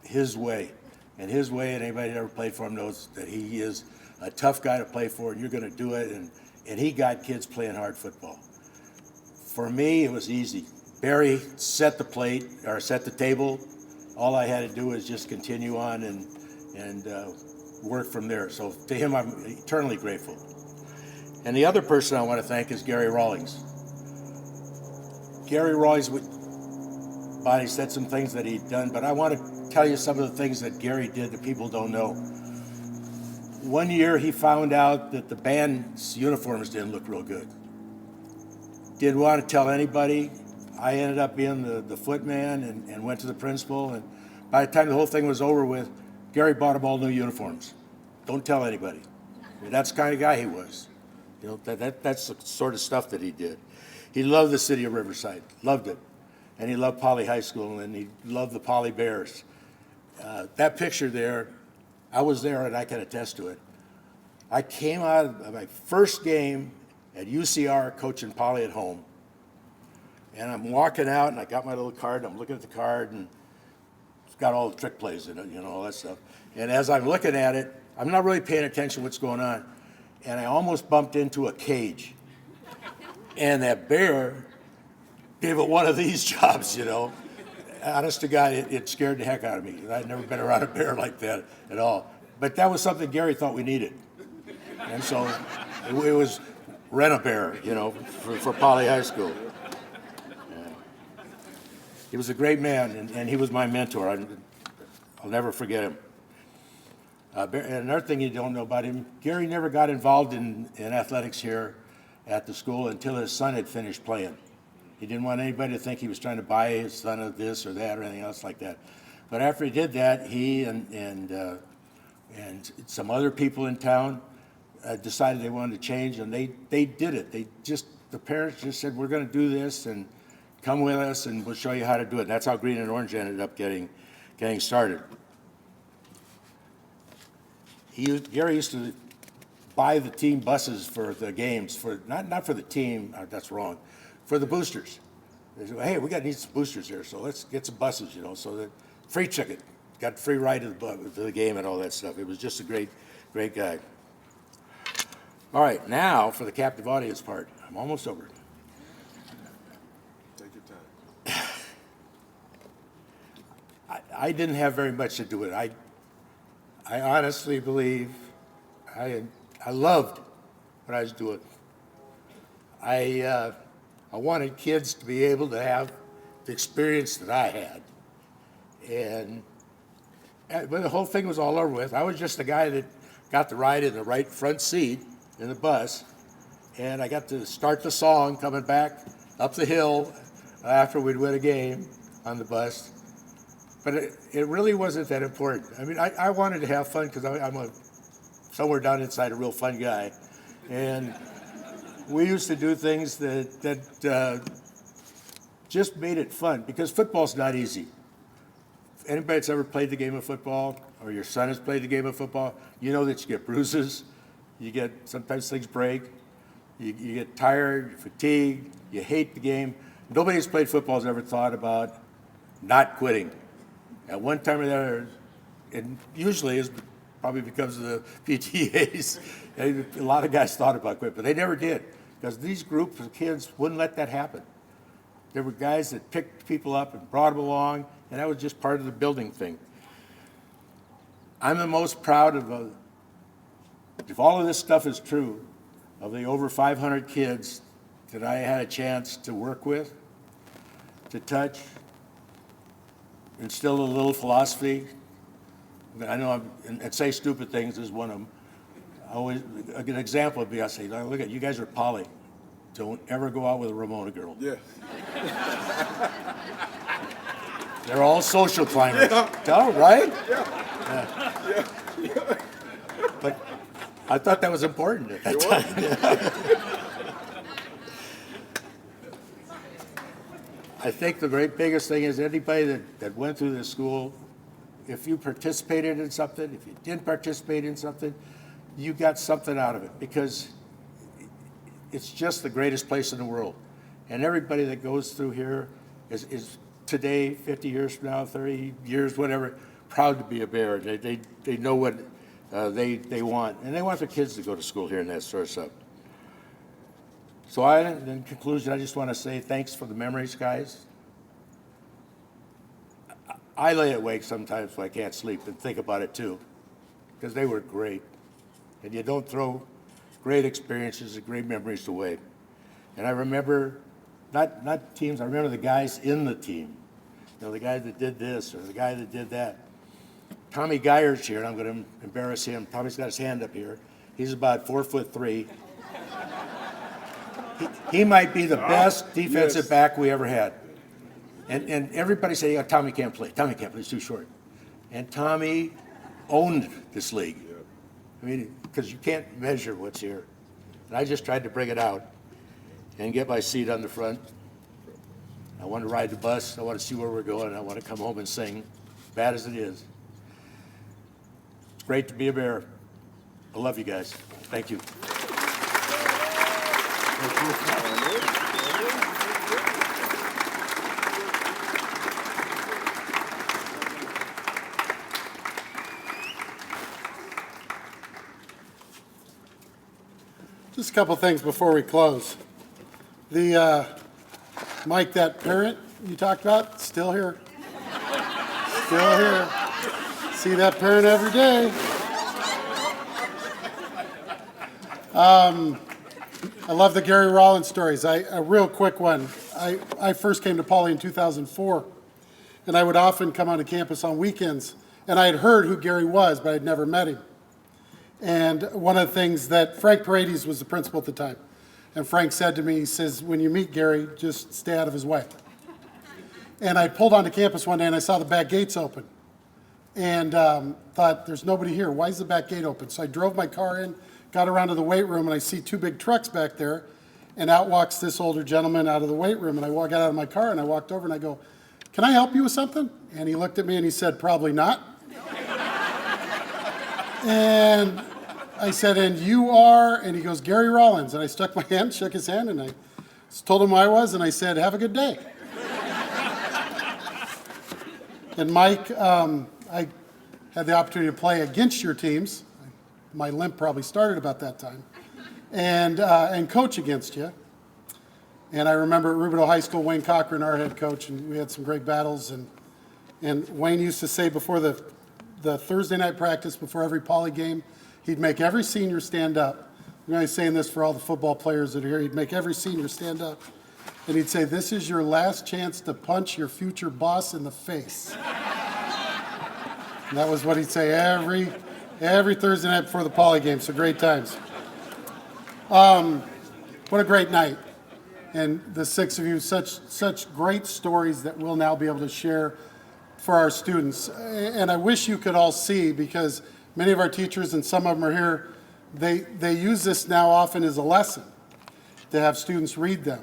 his way. And his way, and anybody that ever played for him knows that he is a tough guy to play for, and you're going to do it. And he got kids playing hard football. For me, it was easy. Barry set the plate, or set the table. All I had to do was just continue on and work from there. So to him, I'm eternally grateful. And the other person I want to thank is Gary Rawlings. Gary Rawlings, Bonnie said some things that he'd done, but I want to tell you some of the things that Gary did that people don't know. One year he found out that the band's uniforms didn't look real good. Didn't want to tell anybody. I ended up being the footman and went to the principal. And by the time the whole thing was over with, Gary bought them all new uniforms. Don't tell anybody. I mean, that's the kind of guy he was. You know, that's the sort of stuff that he did. He loved the city of Riverside, loved it. And he loved Poly High School, and he loved the Poly Bears. That picture there, I was there and I can attest to it. I came out of my first game at UCR coaching Poly at home. And I'm walking out and I got my little card, I'm looking at the card and it's got all the trick plays in it, you know, all that stuff. And as I'm looking at it, I'm not really paying attention to what's going on. And I almost bumped into a cage. And that bear gave it one of these jobs, you know. Honest to God, it scared the heck out of me. I'd never been around a bear like that at all. But that was something Gary thought we needed. And so it was rent-a-bear, you know, for Poly High School. Yeah. He was a great man, and he was my mentor. I'll never forget him. And another thing you don't know about him, Gary never got involved in athletics here at the school until his son had finished playing. He didn't want anybody to think he was trying to buy his son of this or that or anything else like that. But after he did that, he and some other people in town decided they wanted to change, and they did it. The parents just said, we're going to do this, and come with us, and we'll show you how to do it. And that's how Green and Orange ended up getting started. Gary used to buy the team buses for the games, for not for the team, that's wrong, for the boosters. They said, hey, need some boosters here, so let's get some buses, you know, so that free ticket, got free ride to the game and all that stuff. It was just a great guy. All right, now for the captive audience part. I'm almost over. Take your time. I didn't have very much to do with it. I honestly believe I loved what I was doing. I wanted kids to be able to have the experience that I had. And when the whole thing was all over with, I was just the guy that got the ride in the right front seat in the bus, and I got to start the song coming back up the hill after we'd win a game on the bus. But it really wasn't that important. I mean, I wanted to have fun because I'm somewhere down inside a real fun guy. And we used to do things that just made it fun, because football's not easy. If anybody that's ever played the game of football, or your son has played the game of football, you know that you get bruises, sometimes things break, you get tired, you're fatigued, you hate the game. Nobody who's played football has ever thought about not quitting. At one time or another, and usually it's probably because of the PTAs, a lot of guys thought about quitting, but they never did, because these groups of kids wouldn't let that happen. There were guys that picked people up and brought them along, and that was just part of the building thing. I'm the most proud of, if all of this stuff is true, of the over 500 kids that I had a chance to work with, to touch, instill a little philosophy. I know and say stupid things is one of them. An example would be, I say, look at you guys are Poly. Don't ever go out with a Ramona girl. Yeah. They're all social climbers. Yeah. Right? Yeah. But I thought that was important at that time. I think the very biggest thing is anybody that went through this school, if you participated in something, if you didn't participate in something, you got something out of it, because it's just the greatest place in the world. And everybody that goes through here is today, 50 years from now, 30 years, whatever, proud to be a Bear. They know what they want. And they want their kids to go to school here and that sort of stuff. So in conclusion, I just want to say thanks for the memories, guys. I lay awake sometimes when I can't sleep and think about it too, because they were great. And you don't throw great experiences and great memories away. And I remember, not teams, I remember the guys in the team. You know, the guy that did this or the guy that did that. Tommy Geyer's here, and I'm going to embarrass him. Tommy's got his hand up here. He's about 4'3". He might be the best defensive back we ever had. And everybody said, yeah, Tommy can't play. Tommy can't play, he's too short. And Tommy owned this league. I mean, because you can't measure what's here. And I just tried to bring it out and get my seat on the front. I want to ride the bus. I want to see where we're going. I want to come home and sing, bad as it is. It's great to be a Bear. I love you guys. Thank you. Just a couple things before we close. The Mike, that parent you talked about, still here. Still here. See that parent every day. I love the Gary Rollins stories. A real quick one. I first came to Poly in 2004, and I would often come onto campus on weekends, and I had heard who Gary was, but I'd never met him. And one of the things that Frank Paredes was the principal at the time, and Frank said to me, he says, when you meet Gary, just stay out of his way. And I pulled onto campus one day and I saw the back gates open and thought, there's nobody here. Why is the back gate open? So I drove my car in, got around to the weight room, and I see two big trucks back there, and out walks this older gentleman out of the weight room, and I got out of my car and I walked over and I go, can I help you with something? And he looked at me and he said, probably not. And I said, and you are? And he goes, Gary Rollins. And I stuck my hand, shook his hand, and I told him who I was, and I said, have a good day. And Mike, I had the opportunity to play against your teams. My limp probably started about that time. And coach against you. And I remember at Rubidoux High School, Wayne Cochran, our head coach, and we had some great battles. And Wayne used to say before the Thursday night practice, before every Poly game, he'd make every senior stand up. I'm only saying this for all the football players that are here. He'd make every senior stand up. And he'd say, this is your last chance to punch your future boss in the face. And that was what he'd say every Thursday night before the Poly game. So great times. What a great night. And the six of you, such great stories that we'll now be able to share for our students. And I wish you could all see, because many of our teachers, and some of them are here, they use this now often as a lesson to have students read them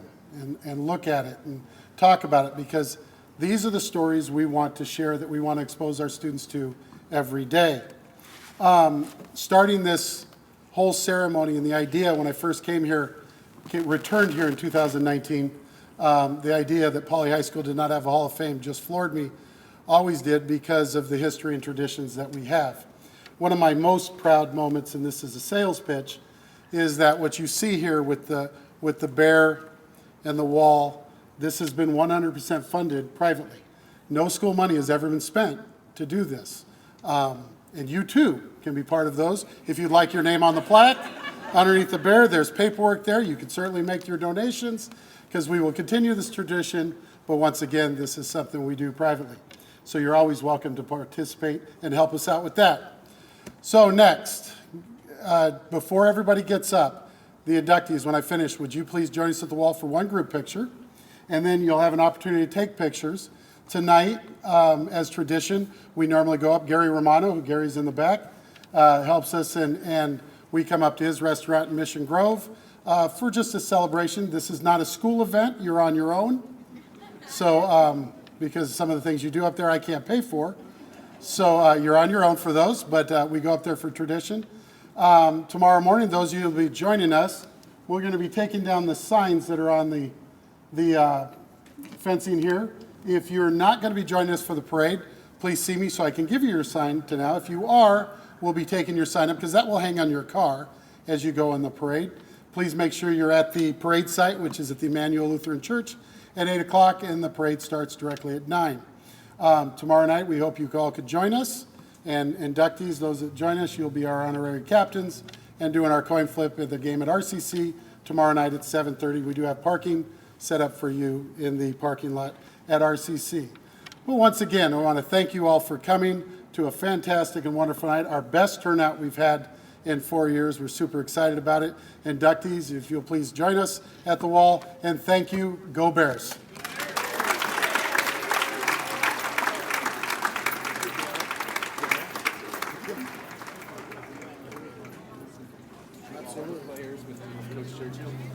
and look at it and talk about it, because these are the stories we want to share, that we want to expose our students to every day. Starting this whole ceremony, and the idea when I first came here, returned here in 2019, the idea that Poly High School did not have a Hall of Fame just floored me. Always did, because of the history and traditions that we have. One of my most proud moments, and this is a sales pitch, is that what you see here with the bear and the wall, this has been 100% funded privately. No school money has ever been spent to do this. And you too can be part of those. If you'd like your name on the plaque, underneath the bear, there's paperwork there. You can certainly make your donations, because we will continue this tradition, but once again, this is something we do privately. So you're always welcome to participate and help us out with that. So next, before everybody gets up, the inductees, when I finish, would you please join us at the wall for one group picture? And then you'll have an opportunity to take pictures. Tonight, as tradition, we normally go up. Gary Romano, who Gary's in the back, helps us, and we come up to his restaurant in Mission Grove for just a celebration. This is not a school event. You're on your own. So, because some of the things you do up there I can't pay for. So you're on your own for those, but we go up there for tradition. Tomorrow morning, those of you who will be joining us, we're going to be taking down the signs that are on the fencing here. If you're not going to be joining us for the parade, please see me so I can give you your sign to now. If you are, we'll be taking your sign up, because that will hang on your car as you go in the parade. Please make sure you're at the parade site, which is at the Emmanuel Lutheran Church, at 8 o'clock, and the parade starts directly at 9. Tomorrow night, we hope you all could join us. And inductees, those that join us, you'll be our honorary captains, and doing our coin flip at the game at RCC tomorrow night at 7:30. We do have parking set up for you in the parking lot at RCC. Well, once again, I want to thank you all for coming to a fantastic and wonderful night, our best turnout we've had in 4 years. We're super excited about it. Inductees, if you'll please join us at the wall, and thank you. Go Bears. Players with Coach Churchill.